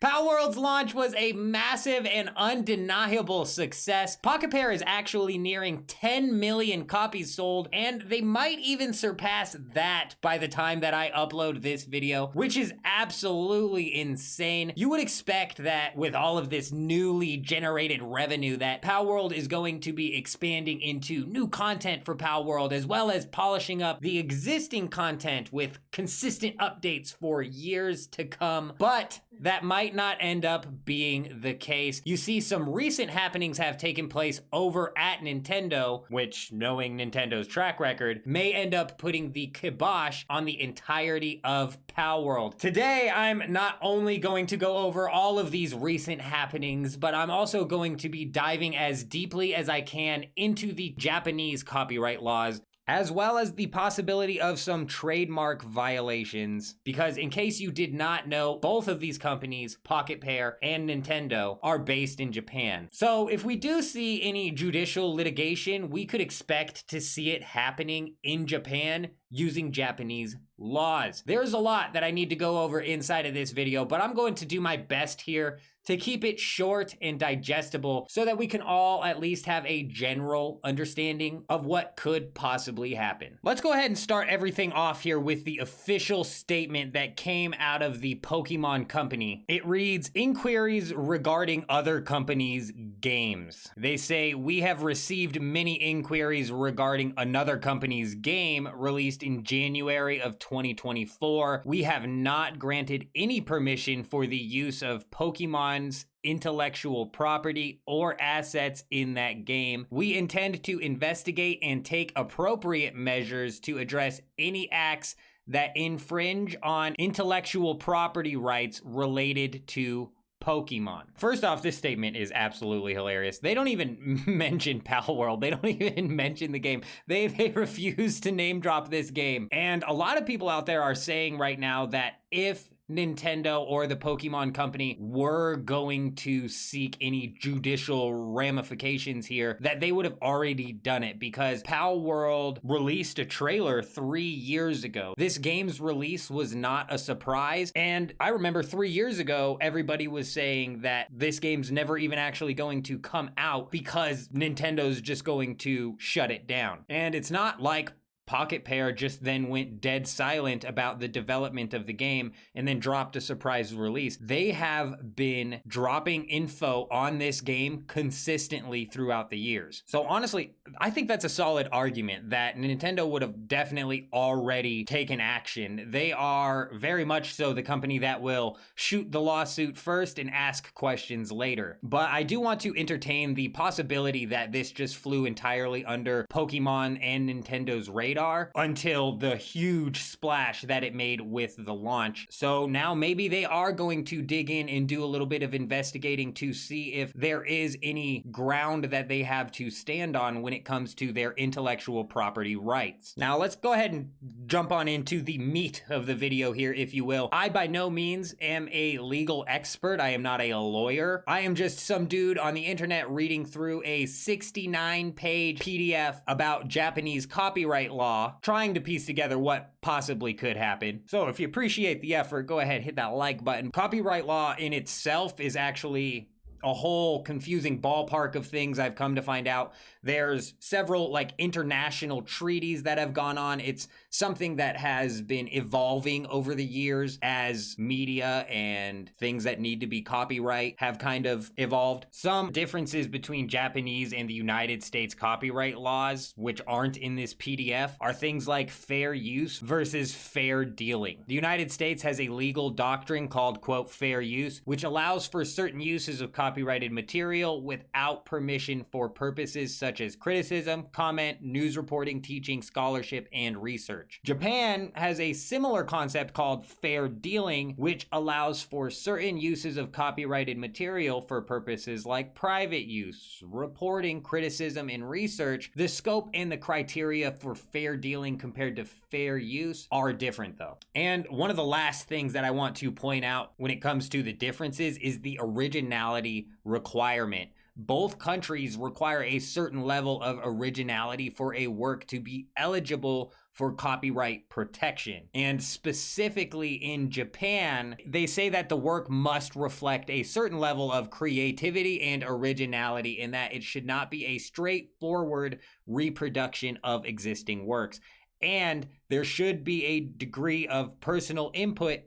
Palworld's launch was a massive and undeniable success. Pocket Pair is actually nearing 10 million copies sold, and they might even surpass that by the time that I upload this video, which is absolutely insane. You would expect that with all of this newly generated revenue that Palworld is going to be expanding into new content for Palworld, as well as polishing up the existing content with consistent updates for years to come, but that might not end up being the case. You see, some recent happenings have taken place over at Nintendo, which, knowing Nintendo's track record, may end up putting the kibosh on the entirety of Palworld. Today, I'm not only going to go over all of these recent happenings, but I'm also going to be diving as deeply as I can into the Japanese copyright laws, as well as the possibility of some trademark violations. Because in case you did not know, both of these companies, Pocket Pair and Nintendo, are based in Japan. So if we do see any judicial litigation, we could expect to see it happening in Japan using Japanese laws. There's a lot that I need to go over inside of this video, but I'm going to do my best here to keep it short and digestible so that we can all at least have a general understanding of what could possibly happen. Let's go ahead and start everything off here with the official statement that came out of the Pokemon Company. It reads, "Inquiries regarding other companies' games." They say, "We have received many inquiries regarding another company's game released in January of 2024. We have not granted any permission for the use of Pokemon's intellectual property or assets in that game. We intend to investigate and take appropriate measures to address any acts that infringe on intellectual property rights related to Pokemon." First off, this statement is absolutely hilarious. They don't even mention Palworld. They don't even mention the game. They refuse to name drop this game. And a lot of people out there are saying right now that if Nintendo or the Pokemon Company were going to seek any judicial ramifications here, that they would have already done it, because Palworld released a trailer 3 years ago. This game's release was not a surprise, and I remember 3 years ago, everybody was saying that this game's never even actually going to come out because Nintendo's just going to shut it down. And it's not like Pocket Pair just then went dead silent about the development of the game and then dropped a surprise release. They have been dropping info on this game consistently throughout the years. So honestly, I think that's a solid argument that Nintendo would have definitely already taken action. They are very much so the company that will shoot the lawsuit first and ask questions later. But I do want to entertain the possibility that this just flew entirely under Pokemon and Nintendo's radar until the huge splash that it made with the launch. So now maybe they are going to dig in and do a little bit of investigating to see if there is any ground that they have to stand on when it comes to their intellectual property rights. Now let's go ahead and jump on into the meat of the video here, if you will. I by no means am a legal expert. I am not a lawyer. I am just some dude on the internet reading through a 69-page PDF about Japanese copyright law, trying to piece together what possibly could happen. So if you appreciate the effort, go ahead, hit that like button. Copyright law in itself is actually a whole confusing ballpark of things. I've come to find out there's several like international treaties that have gone on. It's something that has been evolving over the years as media and things that need to be copyright have kind of evolved. Some differences between Japanese and the United States copyright laws, which aren't in this PDF, are things like fair use versus fair dealing. The United States has a legal doctrine called, quote, fair use, which allows for certain uses of copyrighted material without permission for purposes such as criticism, comment, news reporting, teaching, scholarship, and research. Japan has a similar concept called fair dealing, which allows for certain uses of copyrighted material for purposes like private use, reporting, criticism, and research. The scope and the criteria for fair dealing compared to fair use are different though. And one of the last things that I want to point out when it comes to the differences is the originality requirement. Both countries require a certain level of originality for a work to be eligible for copyright protection. And specifically in Japan, they say that the work must reflect a certain level of creativity and originality, and that it should not be a straightforward reproduction of existing works. And there should be a degree of personal input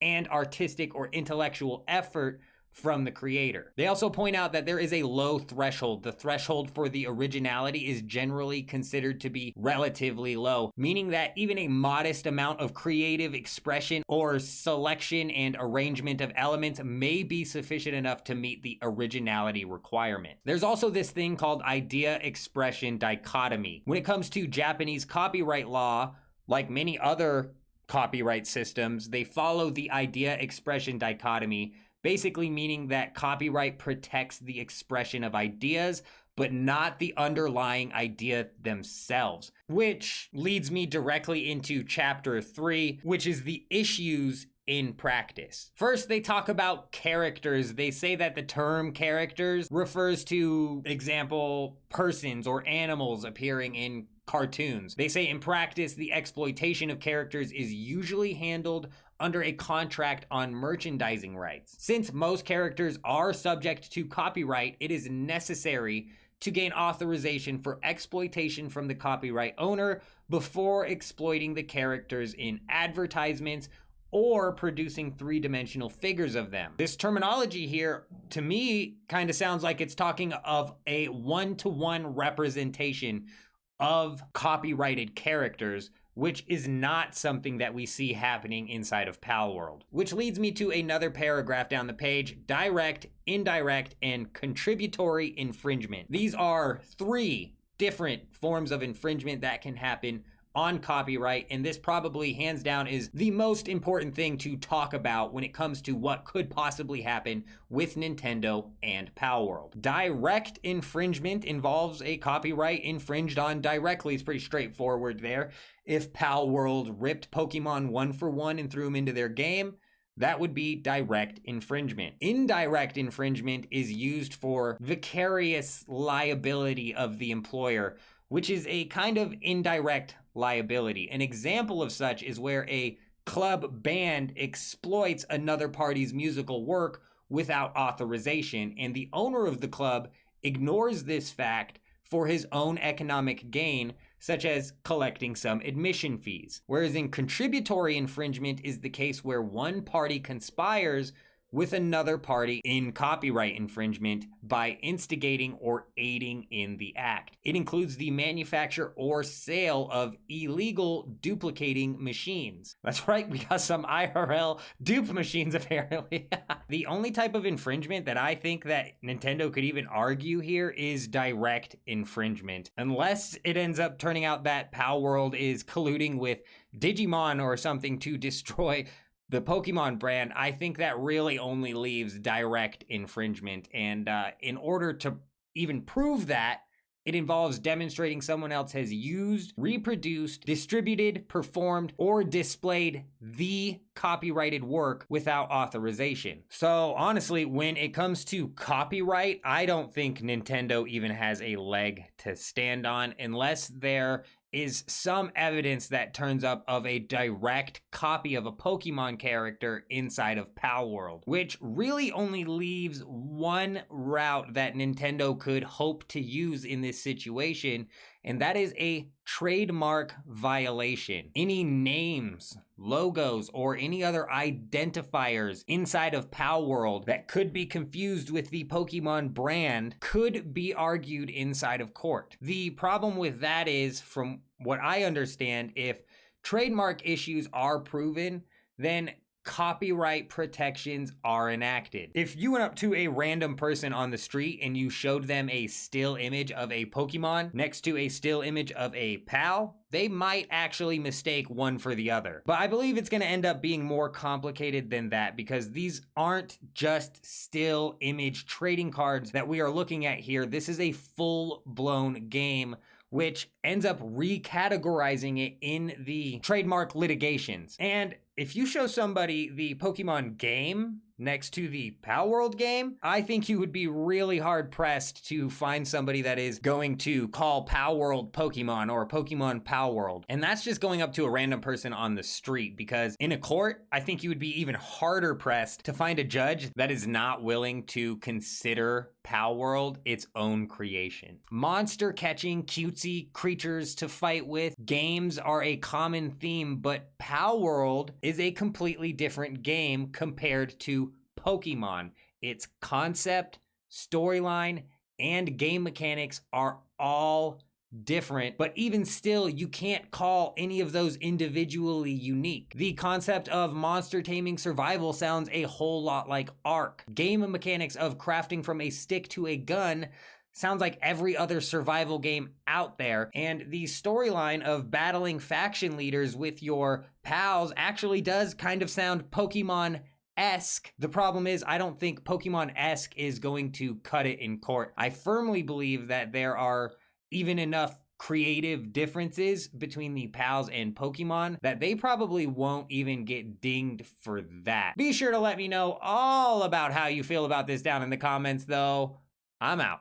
and artistic or intellectual effort from the creator. They also point out that there is a low threshold. The threshold for the originality is generally considered to be relatively low, meaning that even a modest amount of creative expression or selection and arrangement of elements may be sufficient enough to meet the originality requirement. There's also this thing called idea-expression dichotomy. When it comes to Japanese copyright law, like many other copyright systems, they follow the idea-expression dichotomy, basically meaning that copyright protects the expression of ideas, but not the underlying idea themselves. Which leads me directly into chapter 3, which is the issues in practice. First, they talk about characters. They say that the term characters refers to, example, persons or animals appearing in cartoons. They say in practice, the exploitation of characters is usually handled under a contract on merchandising rights. Since most characters are subject to copyright, it is necessary to gain authorization for exploitation from the copyright owner before exploiting the characters in advertisements or producing three-dimensional figures of them. This terminology here, to me, kind of sounds like it's talking of a one-to-one representation of copyrighted characters, which is not something that we see happening inside of Palworld. Which leads me to another paragraph down the page: direct, indirect, and contributory infringement. These are 3 different forms of infringement that can happen on copyright, and this probably hands down is the most important thing to talk about when it comes to what could possibly happen with Nintendo and Palworld. Direct infringement involves a copyright infringed on directly. It's pretty straightforward there. If Palworld ripped Pokemon one for one and threw them into their game, that would be direct infringement. Indirect infringement is used for vicarious liability of the employer, which is a kind of indirect liability. An example of such is where a club band exploits another party's musical work without authorization, and the owner of the club ignores this fact for his own economic gain, such as collecting some admission fees. Whereas in contributory infringement is the case where one party conspires with another party in copyright infringement by instigating or aiding in the act. It includes the manufacture or sale of illegal duplicating machines. That's right, we got some IRL dupe machines apparently. The only type of infringement that I think that Nintendo could even argue here is direct infringement, unless it ends up turning out that Palworld is colluding with Digimon or something to destroy the Pokemon brand. I think that really only leaves direct infringement. And in order to even prove that, it involves demonstrating someone else has used, reproduced, distributed, performed, or displayed the copyrighted work without authorization. So honestly, when it comes to copyright, I don't think Nintendo even has a leg to stand on unless there is some evidence that turns up of a direct copy of a Pokemon character inside of Palworld, which really only leaves one route that Nintendo could hope to use in this situation, and that is a trademark violation. Any names, logos, or any other identifiers inside of Palworld that could be confused with the Pokemon brand could be argued inside of court. The problem with that is, from what I understand, if trademark issues are proven, then copyright protections are enacted. If you went up to a random person on the street and you showed them a still image of a Pokemon next to a still image of a PAL, they might actually mistake one for the other. But I believe it's going to end up being more complicated than that, because these aren't just still image trading cards that we are looking at here. This is a full-blown game, which ends up recategorizing it in the trademark litigations. And if you show somebody the Pokemon game next to the Palworld game, I think you would be really hard pressed to find somebody that is going to call Palworld Pokemon or Pokemon Palworld. And that's just going up to a random person on the street, because in a court, I think you would be even harder pressed to find a judge that is not willing to consider Palworld its own creation. Monster catching cutesy creatures to fight with games are a common theme, but Palworld is a completely different game compared to Pokemon. Its concept, storyline, and game mechanics are all different, but even still, you can't call any of those individually unique. The concept of monster taming survival sounds a whole lot like Ark. Game mechanics of crafting from a stick to a gun sounds like every other survival game out there, and the storyline of battling faction leaders with your pals actually does kind of sound Pokemon-esque. The problem is, I don't think Pokemon-esque is going to cut it in court. I firmly believe that there are even enough creative differences between the pals and Pokemon that they probably won't even get dinged for that. Be sure to let me know all about how you feel about this down in the comments, though. I'm out.